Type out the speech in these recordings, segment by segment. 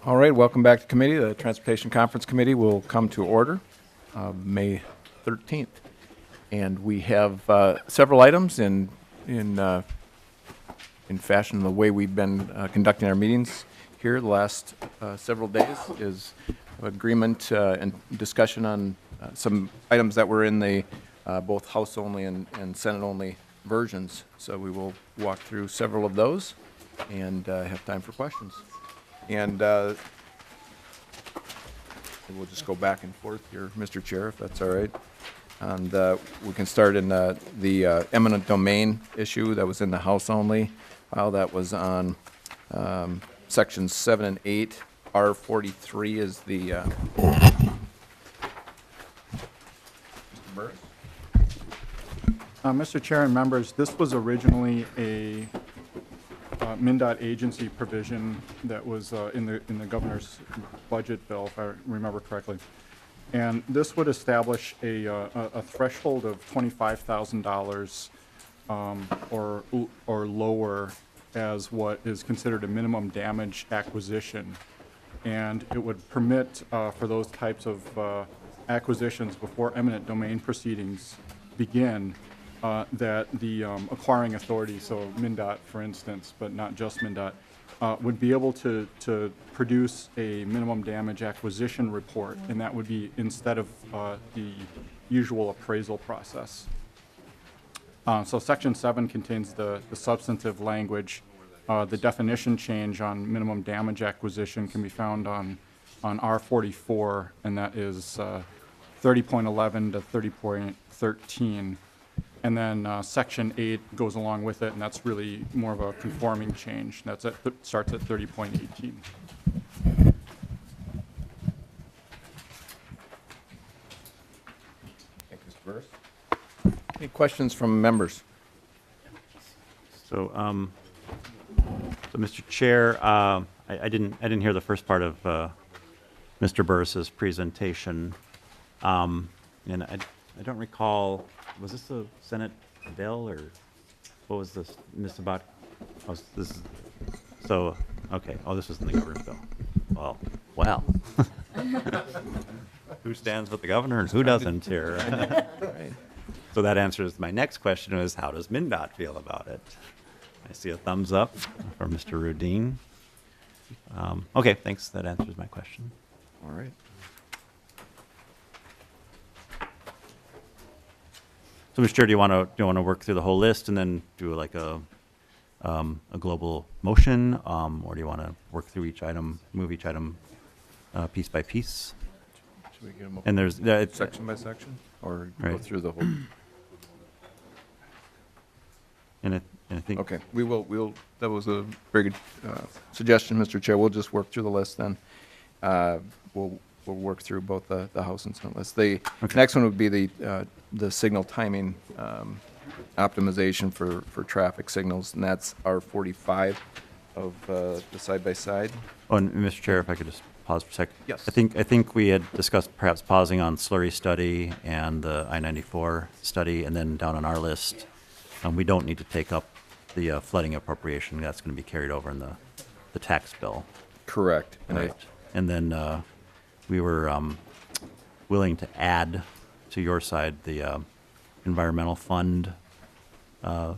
All right, welcome back to committee. The Transportation Conference Committee will come to order May 13th. And we have several items in fashion the way we've been conducting our meetings here the last several days is agreement and discussion on some items that were in the both House only and Senate only versions. So we will walk through several of those and have time for questions. And we'll just go back and forth here, Mr. Chair, if that's all right. And we can start in the eminent domain issue that was in the House only file. That was on sections 7 and 8. R43 is the Mr. Burris. Mr. Chair and members, this was originally a MnDOT agency provision that was in the governor's budget bill, if I remember correctly. And this would establish a threshold of $25,000 or lower as what is considered a minimum damage acquisition. And it would permit for those types of acquisitions before eminent domain proceedings begin that the acquiring authority, so MnDOT for instance, but not just MnDOT, would be able to produce a minimum damage acquisition report, and that would be instead of the usual appraisal process. So Section 7 contains the substantive language. The definition change on minimum damage acquisition can be found on R44, and that is 30.11 to 30.13. And then Section 8 goes along with it, and that's really more of a conforming change. That's starts at 30.18. Thank you, Mr. Burris. Any questions from members? So, Mr. Chair, I didn't hear the first part of Mr. Burris's presentation, and I don't recall. Was this a Senate bill, or what was this about? Oh, so, okay. Oh, this was in the governor's bill. Well. Who stands with the governor and who doesn't here? Right. So that answers my next question: is how does MnDOT feel about it? I see a thumbs up from Mr. Rudin. Okay, thanks. That answers my question. All right. So, Mr. Chair, do you want to work through the whole list and then do like a global motion, or do you want to work through each item, move each item piece by piece? Should we get them And there's section by section, or go Right. through the whole? and I think Okay, we'll. That was a very good suggestion, Mr. Chair. We'll just work through the list then. We'll work through both the House and Senate lists. The next one would be the signal timing optimization for traffic signals, and that's R45 of the side-by-side. Oh, and Mr. Chair, if I could just pause for a sec. Yes. I think we had discussed perhaps pausing on slurry study and the I-94 study, and then down on our list, we don't need to take up the flooding appropriation. That's going to be carried over in the tax bill. Correct. Right. And then we were willing to add to your side the environmental fund, The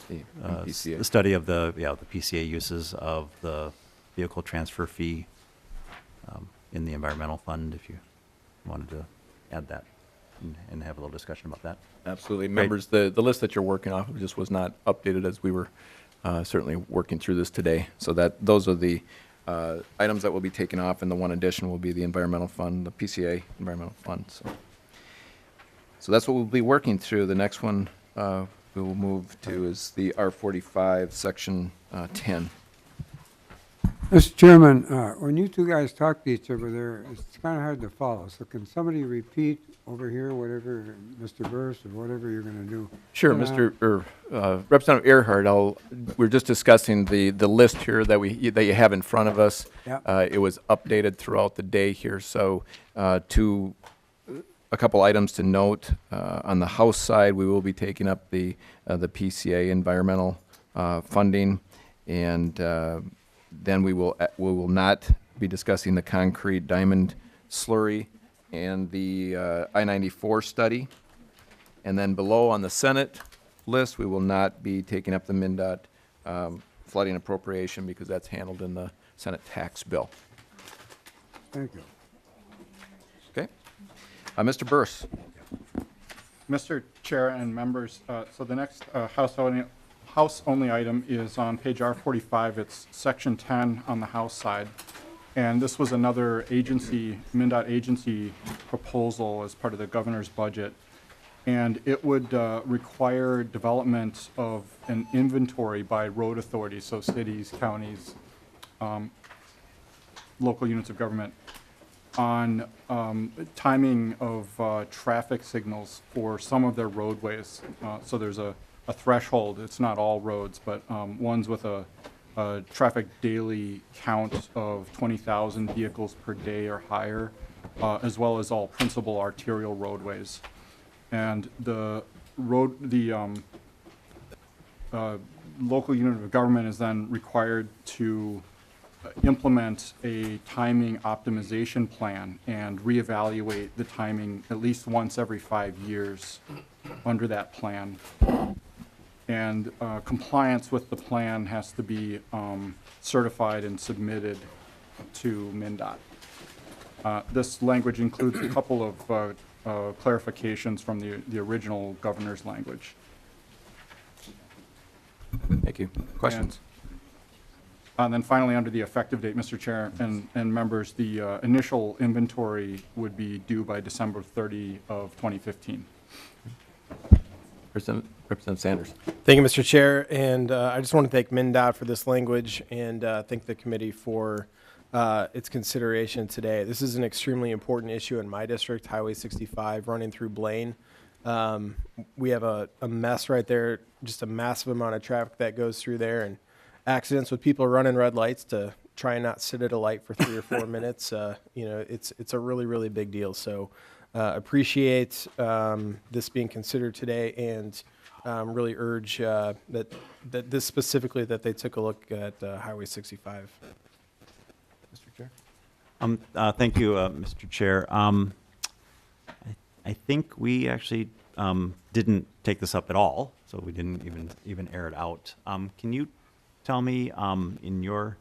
PCA. the study of the PCA uses of the vehicle transfer fee in the environmental fund, if you wanted to add that and have a little discussion about that. Absolutely. Members, the list that you're working off of just was not updated as we were certainly working through this today. So those are the items that will be taken off, and the one addition will be the environmental fund, the PCA environmental fund. So that's what we'll be working through. The next one we will move to is the R45, section 10. Mr. Chairman, when you two guys talk to each other there, it's kind of hard to follow. So can somebody repeat over here whatever, Mr. Burris, or whatever you're going to do? Sure, Representative Earhart, we're just discussing the list here that you have in front of us. Yep. It was updated throughout the day here, so a couple items to note. On the House side, we will be taking up the PCA environmental funding, and then we will not be discussing the concrete diamond slurry and the I-94 study. And then below on the Senate list, we will not be taking up the MnDOT flooding appropriation because that's handled in the Senate tax bill. Thank you. Okay? Mr. Burse. Mr. Chair and members, so the next House-only item is on page R45. It's Section 10 on the House side. And this was another agency, MnDOT agency proposal as part of the governor's budget. And it would require development of an inventory by road authorities, so cities, counties, local units of government, on timing of traffic signals for some of their roadways. So there's a threshold. It's not all roads, but ones with a traffic daily count of 20,000 vehicles per day or higher, as well as all principal arterial roadways. And the local unit of government is then required to implement a timing optimization plan and reevaluate the timing at least once every 5 years under that plan. And compliance with the plan has to be certified and submitted to MnDOT. This language includes a couple of clarifications from the original governor's language. Thank you. Questions? And then finally, under the effective date, Mr. Chair and members, the initial inventory would be due by December 30 of 2015. Representative Sanders. Thank you, Mr. Chair, and I just want to thank MnDOT for this language and thank the committee for its consideration today. This is an extremely important issue in my district, Highway 65, running through Blaine. We have a mess right there, just a massive amount of traffic that goes through there, and accidents with people running red lights to try and not sit at a light for 3 or 4 minutes. It's a really, really big deal. So appreciate this being considered today, and really urge that this specifically, that they took a look at Highway 65. Mr. Chair. Thank you, Mr. Chair. I think we actually didn't take this up at all, so we didn't even air it out. Can you tell me, in your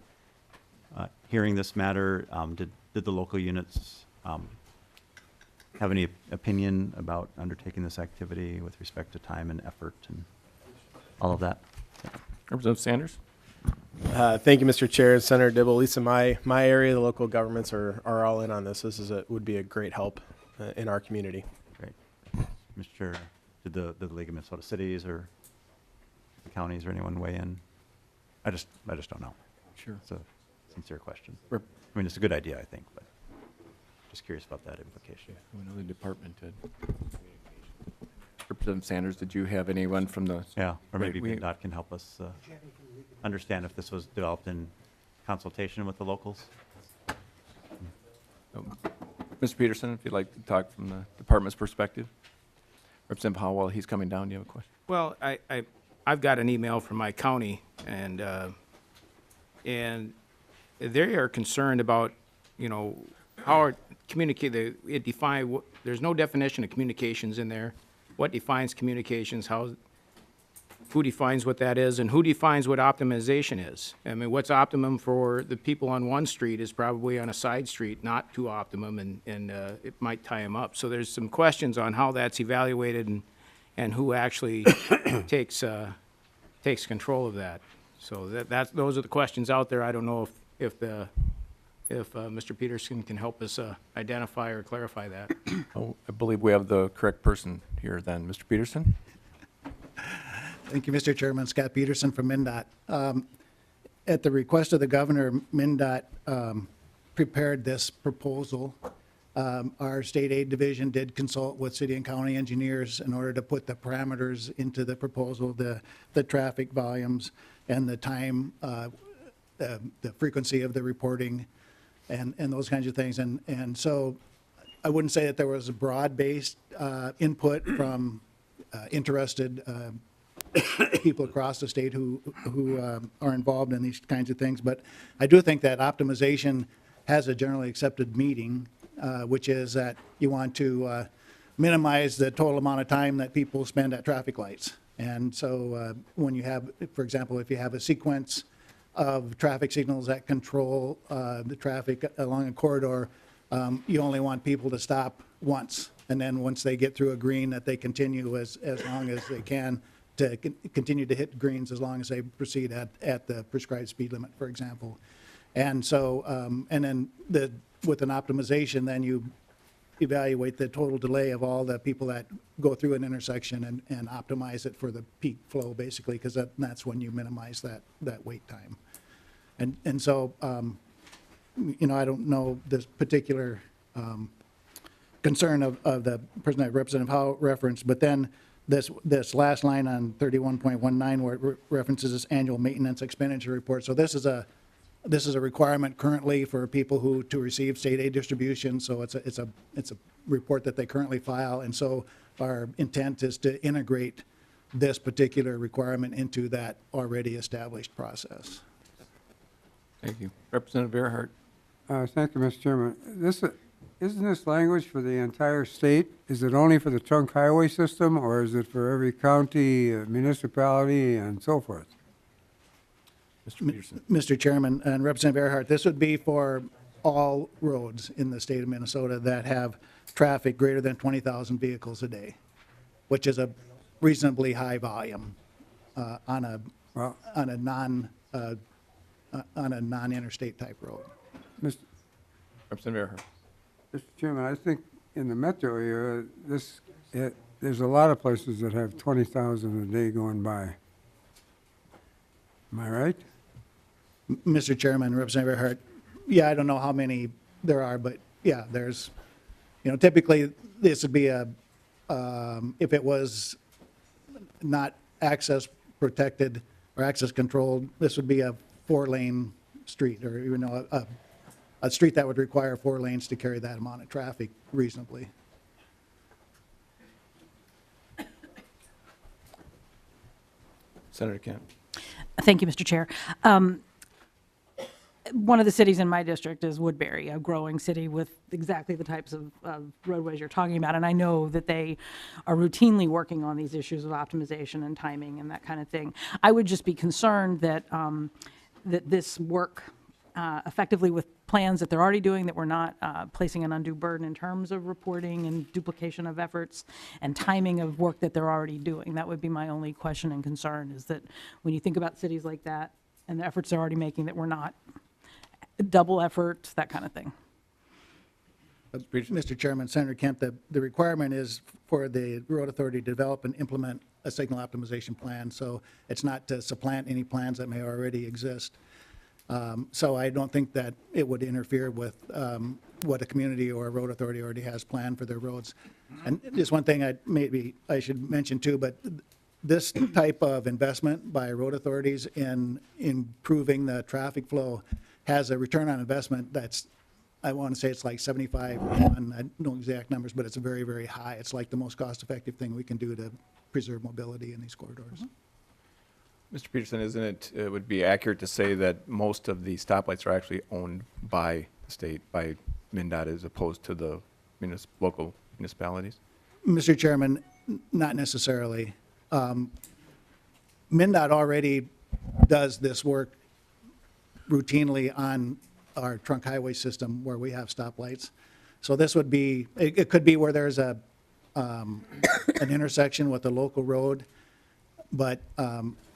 hearing this matter, did the local units have any opinion about undertaking this activity with respect to time and effort and all of that? Representative Sanders. Thank you, Mr. Chair and Senator Dibble. At least in my area, the local governments are all in on this. This would be a great help in our community. Great. Mr. Chair, did the League of Minnesota Cities or the counties or anyone weigh in? I just don't know. Sure. It's a sincere question. I mean, it's a good idea, I think, but just curious about that implication. We know the department did. Representative Sanders, did you have anyone from the? Yeah, or maybe We- MnDOT can help us understand if this was developed in consultation with the locals. Mr. Peterson, if you'd like to talk from the department's perspective. Representative Howell, he's coming down. Do you have a question? Well, I've got an email from my county, and they are concerned about, how it define. There's no definition of communications in there. What defines communications? Who defines what that is, and who defines what optimization is? I mean, what's optimum for the people on one street is probably on a side street not too optimum, and it might tie them up. So there's some questions on how that's evaluated and who actually takes control of that. So those are the questions out there. I don't know if Mr. Peterson can help us identify or clarify that. Oh, I believe we have the correct person here then. Mr. Peterson? Thank you, Mr. Chairman. Scott Peterson from MnDOT. At the request of the governor, MnDOT prepared this proposal. Our state aid division did consult with city and county engineers in order to put the parameters into the proposal, the traffic volumes and the time, the frequency of the reporting and those kinds of things. And so I wouldn't say that there was a broad-based input from interested people across the state who are involved in these kinds of things. But I do think that optimization has a generally accepted meaning, which is that you want to minimize the total amount of time that people spend at traffic lights. And so when you have, for example, if you have a sequence of traffic signals that control the traffic along a corridor, you only want people to stop once. And then once they get through a green, that they continue as long as they can to continue to hit greens as long as they proceed at the prescribed speed limit, for example. And so, and then with an optimization, then you evaluate the total delay of all the people that go through an intersection and optimize it for the peak flow, basically, because that's when you minimize that wait time. And so, you know, I don't know this particular concern of the person that Representative Howe referenced, but then this last line on 31.19 where it references this annual maintenance expenditure report. So this is a requirement currently for people to receive state aid distribution. So it's a report that they currently file. And so our intent is to integrate this particular requirement into that already established process. Thank you. Representative Earhart. Thank you, Mr. Chairman. Isn't this language for the entire state? Is it only for the trunk highway system, or is it for every county, municipality, and so forth? Mr. Peterson. Mr. Chairman and Representative Earhart, this would be for all roads in the state of Minnesota that have traffic greater than 20,000 vehicles a day, which is a reasonably high volume on a non-interstate type road. Mr. Representative Earhart. Mr. Chairman, I think in the metro area, there's a lot of places that have 20,000 a day going by. Am I right? Mr. Chairman, Representative Earhart, yeah, I don't know how many there are, but yeah, there's, you know, typically this would be if it was not access protected or access controlled, this would be a 4-lane street, or, you know, a street that would require 4 lanes to carry that amount of traffic reasonably. Senator Kent. Thank you, Mr. Chair. One of the cities in my district is Woodbury, a growing city with exactly the types of roadways you're talking about. And I know that they are routinely working on these issues of optimization and timing and that kind of thing. I would just be concerned that, that this work effectively with plans that they're already doing, that we're not placing an undue burden in terms of reporting and duplication of efforts and timing of work that they're already doing. That would be my only question and concern, is that when you think about cities like that and the efforts they're already making, that we're not double effort, that kind of thing. Mr. Chairman, Senator Kent, the requirement is for the road authority to develop and implement a signal optimization plan. So it's not to supplant any plans that may already exist. So I don't think that it would interfere with what a community or a road authority already has planned for their roads. And just one thing I should mention too, but this type of investment by road authorities in improving the traffic flow has a return on investment that's, I want to say it's like 75, I don't know exact numbers, but it's very, very high. It's like the most cost-effective thing we can do to preserve mobility in these corridors. Mr. Peterson, it would be accurate to say that most of the stoplights are actually owned by the state, by MnDOT, as opposed to the local municipalities? Mr. Chairman, not necessarily. MnDOT already does this work routinely on our trunk highway system where we have stoplights. So this would be, it could be where there's an intersection with a local road, but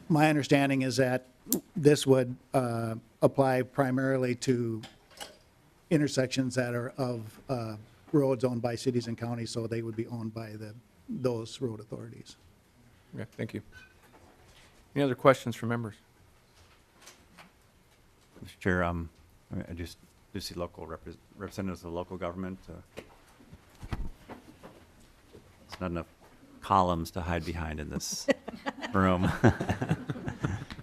my understanding is that this would apply primarily to intersections that are of roads owned by cities and counties, so they would be owned by those road authorities. Okay, thank you. Any other questions from members? Mr. Chair, I just do see local representatives of the local government. It's not enough columns to hide behind in this room.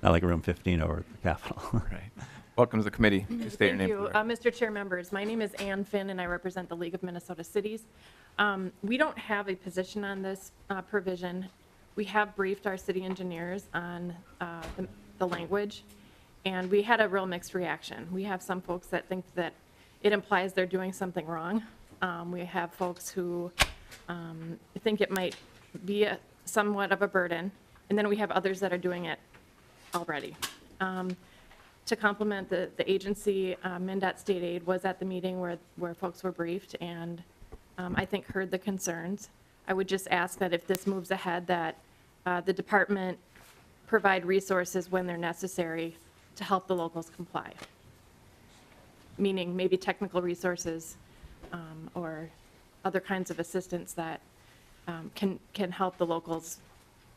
Not like room 15 over at the Capitol. Right. Welcome to the committee. Please state your Thank name. you, for the record. Mr. Chair, members. My name is Ann Finn, and I represent the League of Minnesota Cities. We don't have a position on this provision. We have briefed our city engineers on the language, and we had a real mixed reaction. We have some folks that think that it implies they're doing something wrong. We have folks who think it might be somewhat of a burden, and then we have others that are doing it already. To complement the agency, MnDOT State Aid was at the meeting where folks were briefed and I think heard the concerns. I would just ask that if this moves ahead, that the department provide resources when they're necessary to help the locals comply. Meaning maybe technical resources or other kinds of assistance that can help the locals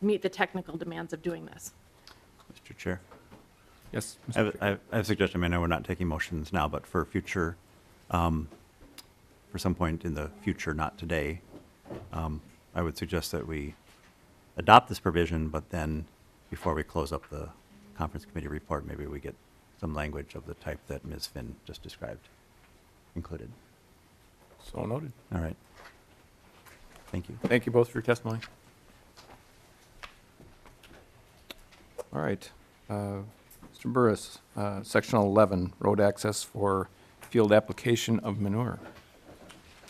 meet the technical demands of doing this. Mr. Chair. Yes. I have a suggestion. I know we're not taking motions now, but for future, for some point in the future, not today, I would suggest that we adopt this provision, but then before we close up the conference committee report, maybe we get some language of the type that Ms. Finn just described included. So noted. All right. Thank you. Thank you both for your testimony. All right. Mr. Burris, Section 11, road access for field application of manure.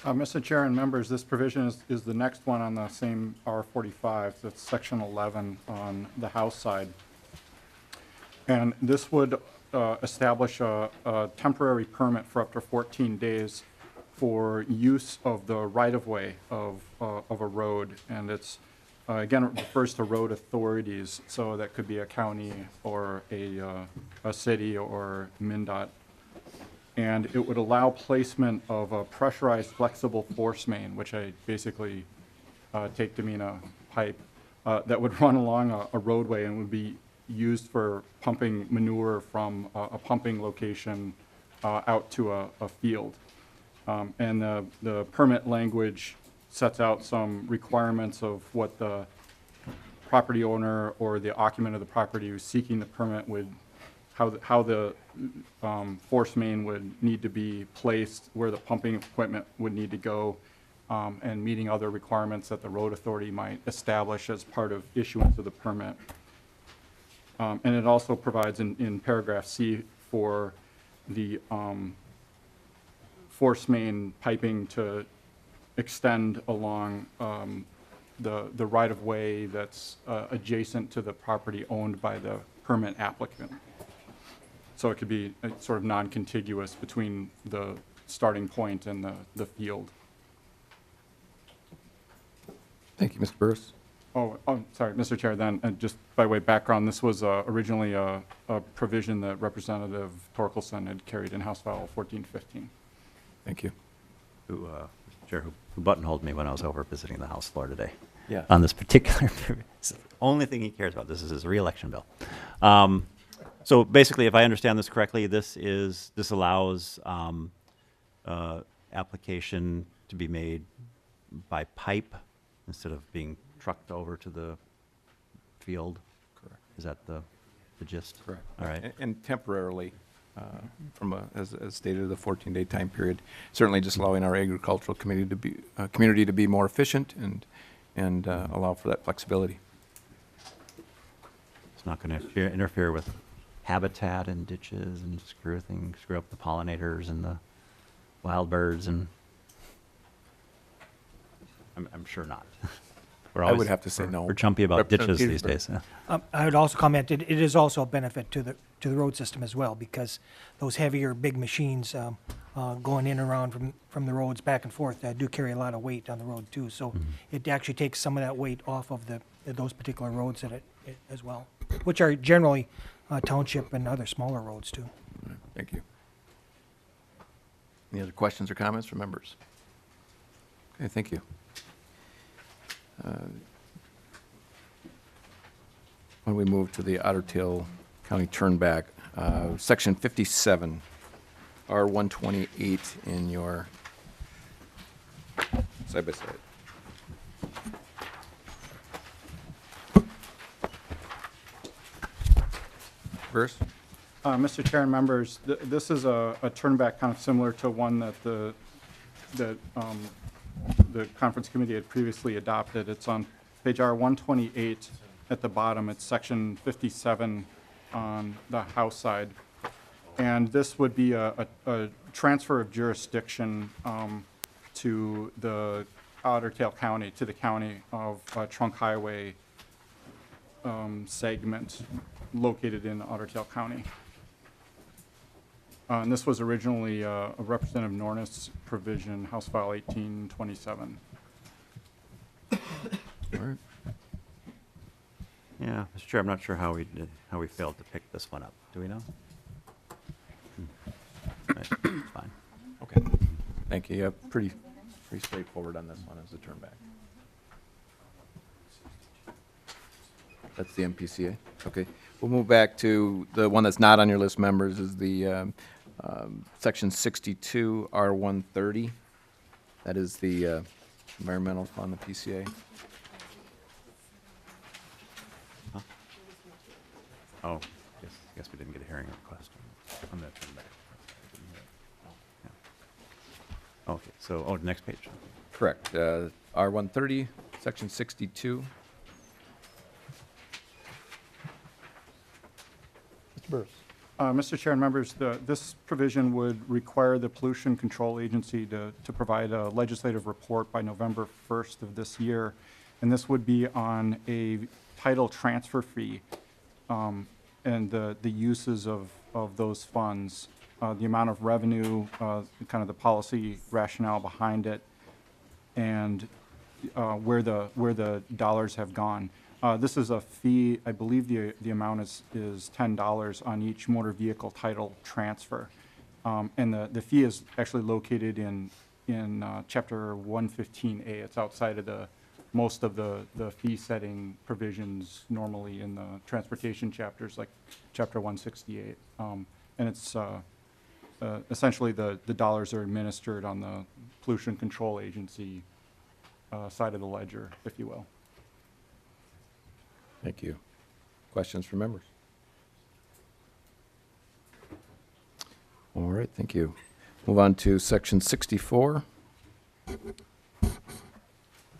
Mr. Chair and members, this provision is the next one on the same R45. That's Section 11 on the House side. And this would establish a temporary permit for up to 14 days for use of the right-of-way of a road. And it's, again, it refers to road authorities, so that could be a county or a city or MnDOT. And it would allow placement of a pressurized flexible force main, which I basically take to mean a pipe, that would run along a roadway and would be used for pumping manure from a pumping location out to a field. And the permit language sets out some requirements of what the property owner or the occupant of the property who's seeking the permit would, how the force main would need to be placed, where the pumping equipment would need to go, and meeting other requirements that the road authority might establish as part of issuance of the permit. And it also provides in paragraph C for the force main piping to extend along the right-of-way that's adjacent to the property owned by the permit applicant. So it could be sort of non-contiguous between the starting point and the field. Thank you, Mr. Burris. Oh, sorry, Mr. Chair, then, just by way of background, this was originally a provision that Representative Torkelson had carried in House File 1415. Thank you. Who, Chair, who buttonholed me when I was over visiting the House floor today. Yeah. On this particular, it's the only thing he cares about. This is his reelection bill. So basically, if I understand this correctly, this allows application to be made by pipe instead of being trucked over to the field. Correct. Is that the gist? Correct. All right. And temporarily, as stated, the 14-day time period, certainly just allowing our agricultural community to be more efficient and allow for that flexibility. It's not going to interfere with habitat and ditches and screw up the pollinators and the wild birds, and I'm sure not. I would have to say no. We're jumpy about Representative ditches these Petersburg. days. Yeah. I would also comment, it is also a benefit to the road system as well, because those heavier, big machines going in and around from the roads back and forth do carry a lot of weight on the road too. So it actually takes some of that weight off of those particular roads as well, which are generally township and other smaller roads too. Thank you. Any other questions or comments from members? Okay, thank you. When we move to the Otter Tail County Turnback, Section 57, R128 in your side-by-side. Burris? Mr. Chair and members, this is a turnback kind of similar to one that the conference committee had previously adopted. It's on page R128 at the bottom. It's section 57 on the House side. And this would be a transfer of jurisdiction to the Otter Tail County, to the county of Trunk Highway segment located in Otter Tail County. And this was originally a Representative Nornis provision, House File 1827. All right. Yeah, Mr. Chair, I'm not sure how we failed to pick this one up. Do we know? Right, fine. Okay. Thank you. Yeah, pretty straightforward on this one as a turn back. That's the MPCA. Okay. We'll move back to the one that's not on your list, members, is the Section 62 R130. That is the environmental fund, the PCA. Oh, guess we didn't get a hearing request. I'm going to turn back. Yeah. Okay, so, next page. Correct. R130, Section 62. Mr. Burris. Mr. Chair and members, this provision would require the Pollution Control Agency to provide a legislative report by November 1st of this year. And this would be on a title transfer fee and the uses of those funds, the amount of revenue, kind of the policy rationale behind it, and where the dollars have gone. This is a fee, I believe the amount is $10 on each motor vehicle title transfer. And the fee is actually located in Chapter 115A. It's outside of most of the fee setting provisions normally in the transportation chapters, like Chapter 168. And it's essentially the dollars are administered on the Pollution Control Agency side of the ledger, if you will. Thank you. Questions from members? All right, thank you. Move on to Section 64. This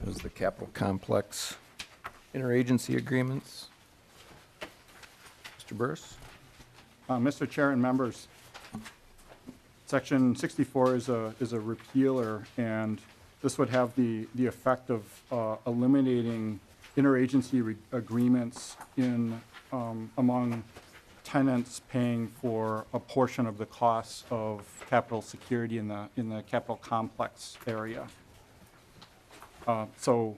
is the capital complex interagency agreements. Mr. Burris? Mr. Chair and members, Section 64 is a repealer, and this would have the effect of eliminating interagency agreements among tenants paying for a portion of the costs of capital security in the capital complex area. So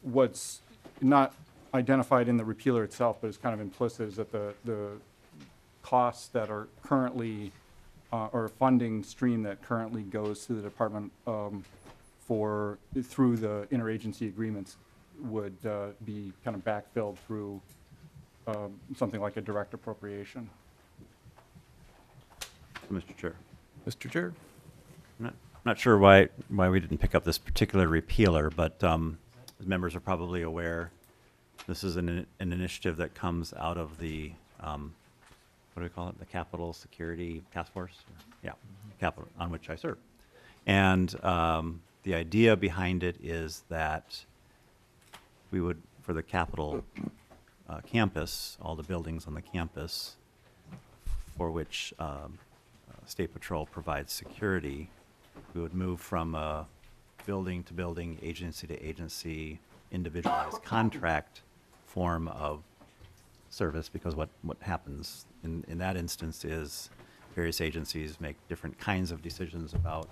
what's not identified in the repealer itself, but is kind of implicit, is that the costs that are currently, or funding stream that currently goes to the department through the interagency agreements would be kind of backfilled through something like a direct appropriation. Mr. Chair. Mr. Chair? I'm not sure why we didn't pick up this particular repealer, but as members are probably aware, this is an initiative that comes out of the, what do we call it, the Capital Security Task Force? Yeah, capital, on which I serve. And the idea behind it is that we would, for the Capitol campus, all the buildings on the campus for which State Patrol provides security, we would move from a building to building, agency to agency, individualized contract form of service, because what happens in that instance is various agencies make different kinds of decisions about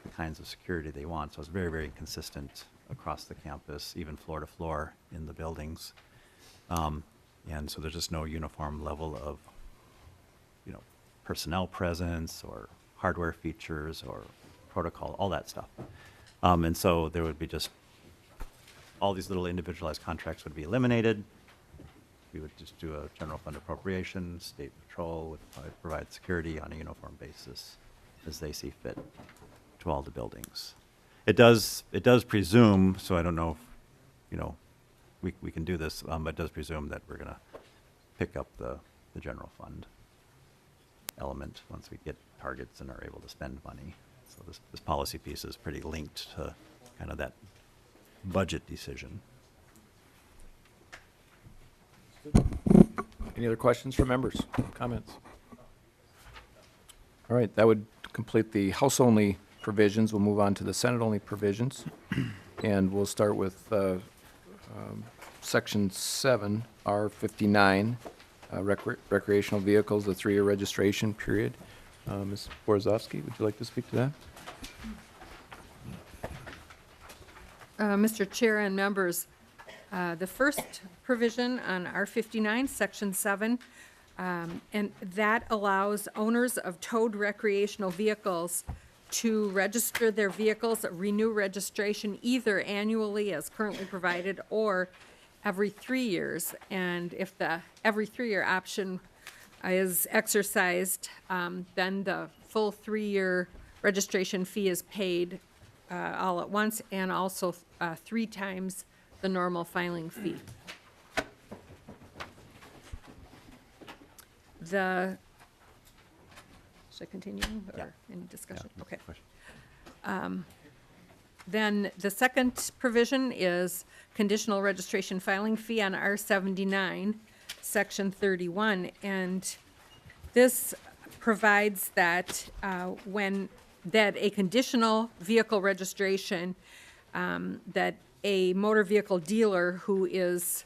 the kinds of security they want. So it's very, very consistent across the campus, even floor to floor in the buildings. And so there's just no uniform level of, personnel presence or hardware features or protocol, all that stuff. And so there would be just, all these little individualized contracts would be eliminated. We would just do a general fund appropriation. State Patrol would provide security on a uniform basis as they see fit to all the buildings. It does presume, so I don't know if, we can do this, but it does presume that we're going to pick up the general fund element once we get targets and are able to spend money. So this policy piece is pretty linked to kind of that budget decision. Any other questions from members? Comments? All right, that would complete the House-only provisions. We'll move on to the Senate-only provisions. And we'll start with Section 7, R59, recreational vehicles, the 3-year registration period. Ms. Borzowski, would you like to speak to that? Mr. Chair and members, the first provision on R59, Section 7, and that allows owners of towed recreational vehicles to register their vehicles, renew registration either annually as currently provided or every 3 years. And if the every 3-year option is exercised, then the full 3-year registration fee is paid all at once, and also 3 times the normal filing fee. Should I continue, or any discussion? Okay. Then the second provision is conditional registration filing fee on R79, Section 31, and this provides that that a conditional vehicle registration, that a motor vehicle dealer who is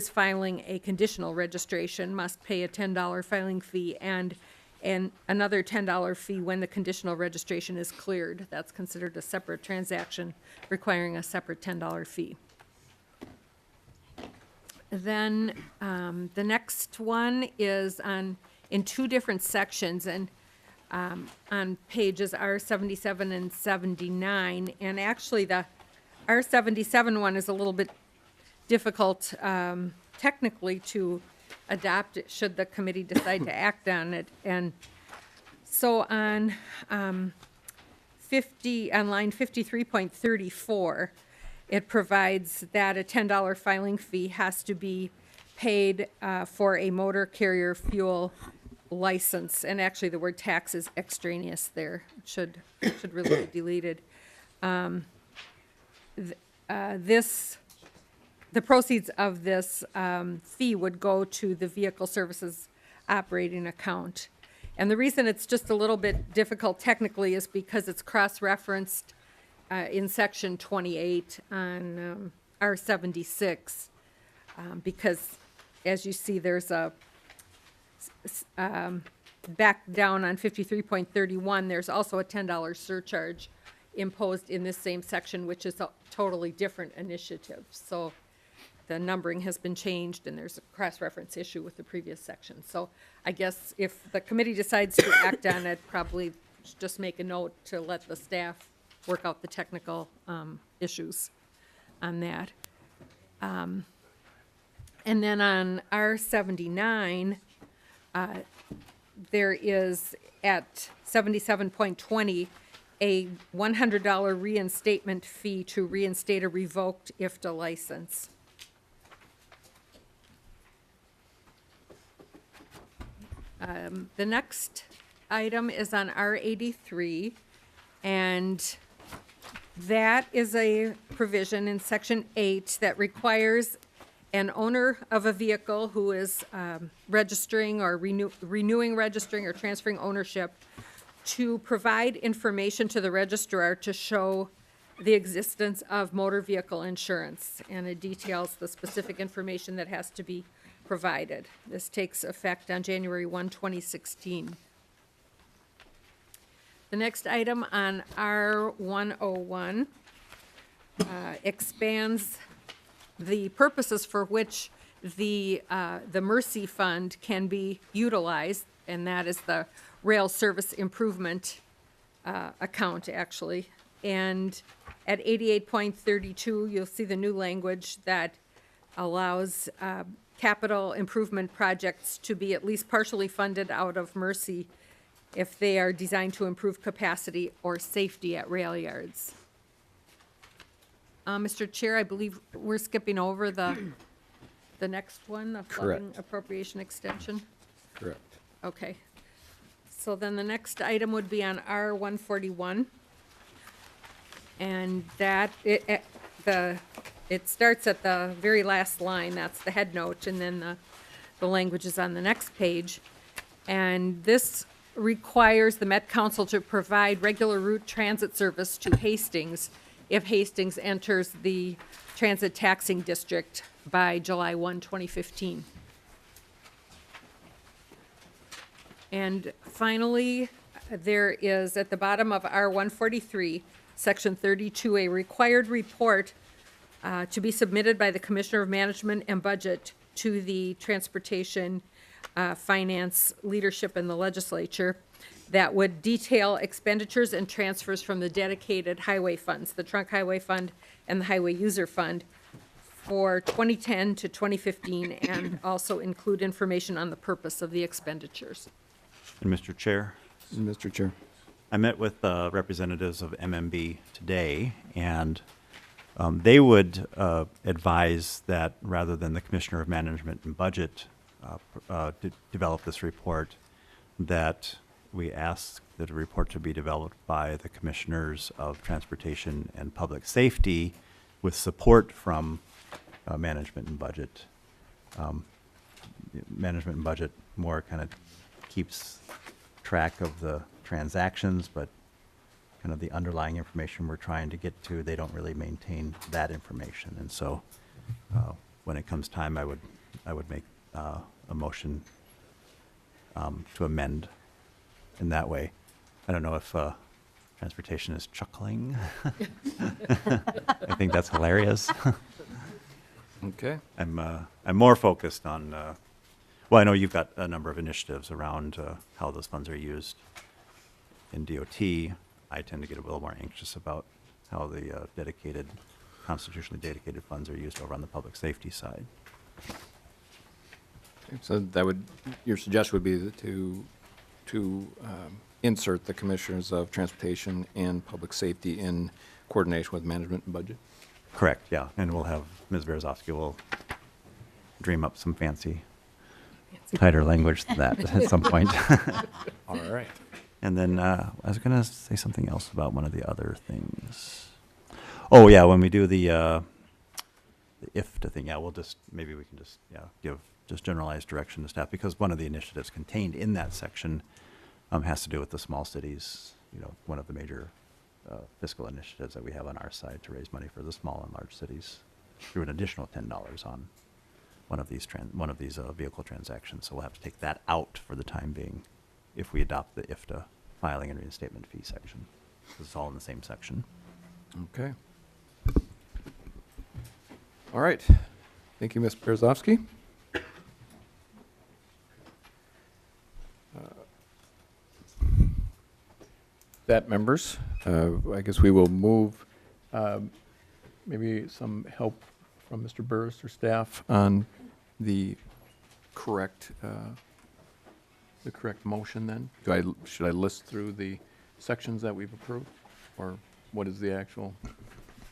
filing a conditional registration must pay a $10 filing fee and another $10 fee when the conditional registration is cleared. That's considered a separate transaction requiring a separate $10 fee. Then the next one is in 2 different sections, and on pages R77 and 79, and actually the R77 one is a little bit difficult technically to adopt it should the committee decide to act on it. And so on line 53.34, it provides that a $10 filing fee has to be paid for a motor carrier fuel license, and actually the word tax is extraneous there. It should really be deleted. The proceeds of this fee would go to the vehicle services operating account. And the reason it's just a little bit difficult technically is because it's cross-referenced in Section 28 on R76, because as you see, there's a back down on 53.31, there's also a $10 surcharge imposed in this same section, which is a totally different initiative. So the numbering has been changed, and there's a cross-reference issue with the previous section. So I guess if the committee decides to act on it, probably just make a note to let the staff work out the technical issues on that. And then on R79, there is at 77.20 a $100 reinstatement fee to reinstate a revoked IFTA license. The next item is on R83, and that is a provision in Section 8 that requires an owner of a vehicle who is registering or renewing registering or transferring ownership to provide information to the registrar to show the existence of motor vehicle insurance, and it details the specific information that has to be provided. This takes effect on January 1, 2016. The next item on R101 expands the purposes for which the Mercy Fund can be utilized, and that is the Rail Service Improvement account, actually. And at 88.32, you'll see the new language that allows capital improvement projects to be at least partially funded out of Mercy if they are designed to improve capacity or safety at rail yards. Mr. Chair, I believe we're skipping over the next one, the flooding Correct. appropriation extension. Correct. Okay. So then the next item would be on R141. And that, it starts at the very last line, that's the head note, and then the language is on the next page. And this requires the Met Council to provide regular route transit service to Hastings if Hastings enters the transit taxing district by July 1, 2015. And finally, there is at the bottom of R143, Section 32, a required report to be submitted by the Commissioner of Management and Budget to the Transportation Finance Leadership in the Legislature that would detail expenditures and transfers from the dedicated highway funds, the Trunk Highway Fund and the Highway User Fund for 2010 to 2015, and also include information on the purpose of the expenditures. And Mr. Chair, Mr. Chair. I met with representatives of MMB today, and they would advise that rather than the Commissioner of Management and Budget develop this report, that we ask that a report to be developed by the Commissioners of Transportation and Public Safety with support from Management and Budget. Management and Budget more kind of keeps track of the transactions, but kind of the underlying information we're trying to get to, they don't really maintain that information. And so when it comes time, I would make a motion to amend in that way. I don't know if transportation is chuckling. I think that's hilarious. Okay. I'm more focused on, well, I know you've got a number of initiatives around how those funds are used in DOT. I tend to get a little more anxious about how the constitutionally dedicated funds are used over on the public safety side. So that would, your suggestion would be to insert the Commissioners of Transportation and Public Safety in coordination with Management and Budget? Correct, yeah. And we'll have, Ms. Berezovsky will dream up some fancy, tighter language than that at some point. All right. And then I was going to say something else about one of the other things. Oh, yeah, when we do the IFTA thing, yeah, maybe we can just, give just generalized direction to staff, because one of the initiatives contained in that section has to do with the small cities, one of the major fiscal initiatives that we have on our side to raise money for the small and large cities through an additional $10 on one of these vehicle transactions. So we'll have to take that out for the time being if we adopt the IFTA filing and reinstatement fee section. It's all in the same section. Okay. All right. Thank you, Ms. Berezovsky. That, members, I guess we will move, maybe some help from Mr. Burris or staff on the correct motion then? Should I list through the sections that we've approved? Or what is the actual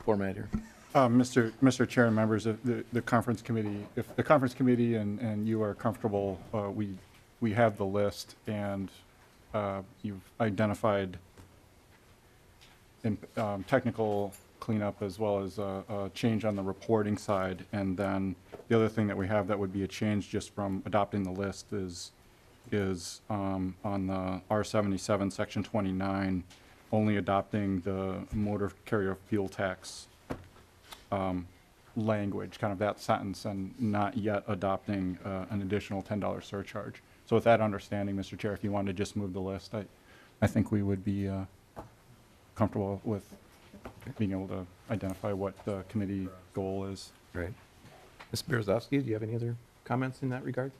format here? Mr. Chair and members of the conference committee, if the conference committee and you are comfortable, we have the list, and you've identified in technical cleanup as well as a change on the reporting side. And then the other thing that we have that would be a change just from adopting the list is on the R77, Section 29, only adopting the motor carrier fuel tax language, kind of that sentence, and not yet adopting an additional $10 surcharge. So with that understanding, Mr. Chair, if you wanted to just move the list, I think we would be comfortable with being able to identify what the committee goal is. Right. Ms. Berezovsky, do you have any other comments in that regard?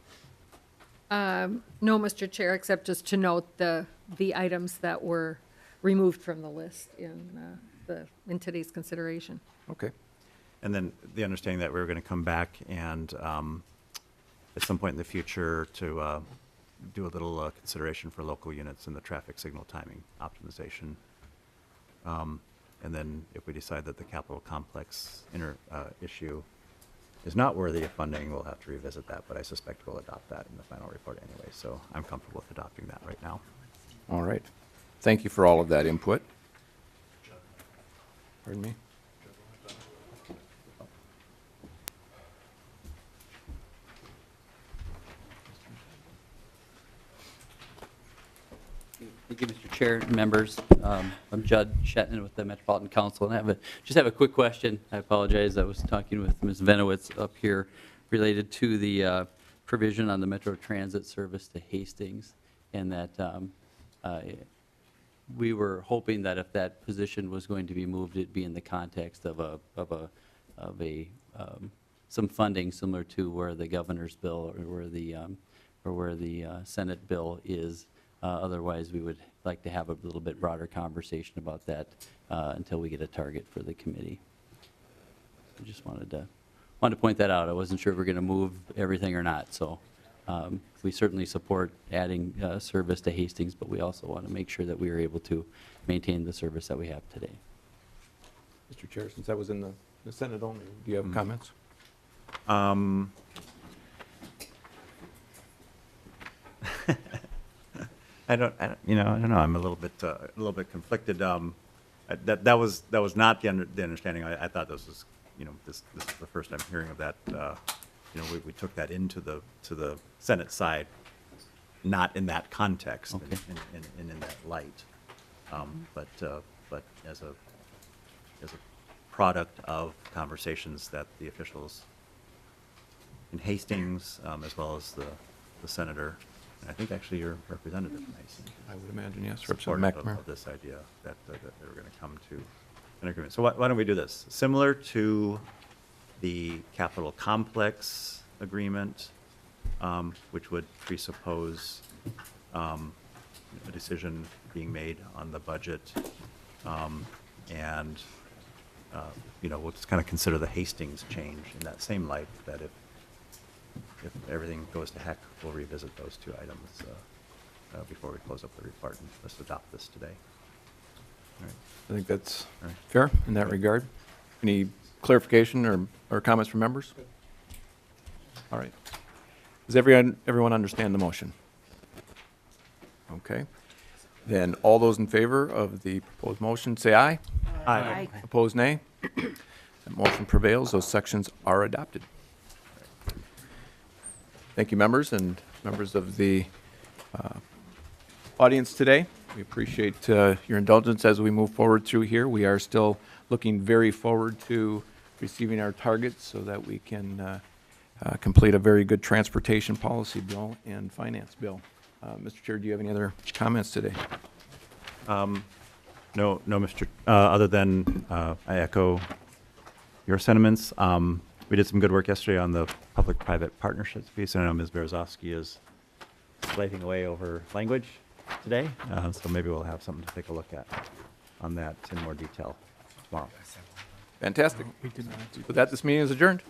No, Mr. Chair, except just to note the items that were removed from the list in today's consideration. Okay. And then the understanding that we were going to come back and at some point in the future to do a little consideration for local units in the traffic signal timing optimization. And then if we decide that the capital complex issue is not worthy of funding, we'll have to revisit that, but I suspect we'll adopt that in the final report anyway. So I'm comfortable with adopting that right now. All right. Thank you for all of that input. Pardon me? Thank you, Mr. Chair and members. I'm Judd Shetton with the Metropolitan Council, and I just have a quick question. I apologize. I was talking with Ms. Venowitz up here related to the provision on the Metro Transit service to Hastings, and that we were hoping that if that position was going to be moved, it'd be in the context of some funding similar to where the governor's bill or where the Senate bill is. Otherwise, we would like to have a little bit broader conversation about that until we get a target for the committee. I just wanted to point that out. I wasn't sure if we're going to move everything or not. So we certainly support adding service to Hastings, but we also want to make sure that we are able to maintain the service that we have today. Mr. Chair, since that was in the Senate only, do you have comments? I don't know. I'm a little bit conflicted. That was not the understanding. I thought this was, this is the first I'm hearing of that. We took that into the Senate side, not in that context Okay. and in that light, but as a product of conversations that the officials in Hastings, as well as the senator, and I think actually your representative from Hastings, I would imagine, yes. supportive Representative of McNamara. this idea that they were going to come to an agreement. So why don't we do this? Similar to the capital complex agreement, which would presuppose a decision being made on the budget, and we'll just kind of consider the Hastings change in that same light, that if everything goes to heck, we'll revisit those two items before we close up the report, and let's adopt this today. All right. I think that's All right. fair in that regard. Any clarification or comments from members? All right. Does everyone understand the motion? Okay. Then all those in favor of the proposed motion, say aye. Aye. Opposed, nay. That motion prevails. Those sections are adopted. Thank you, members and members of the audience today. We appreciate your indulgence as we move forward through here. We are still looking very forward to receiving our targets so that we can complete a very good transportation policy bill and finance bill. Mr. Chair, do you have any other comments today? No, Mr. Other than I echo your sentiments. We did some good work yesterday on the public-private partnerships piece, and I know Ms. Berezovsky is slaving away over language today, so maybe we'll have something to take a look at on that in more detail tomorrow. Fantastic. With that, this meeting is adjourned.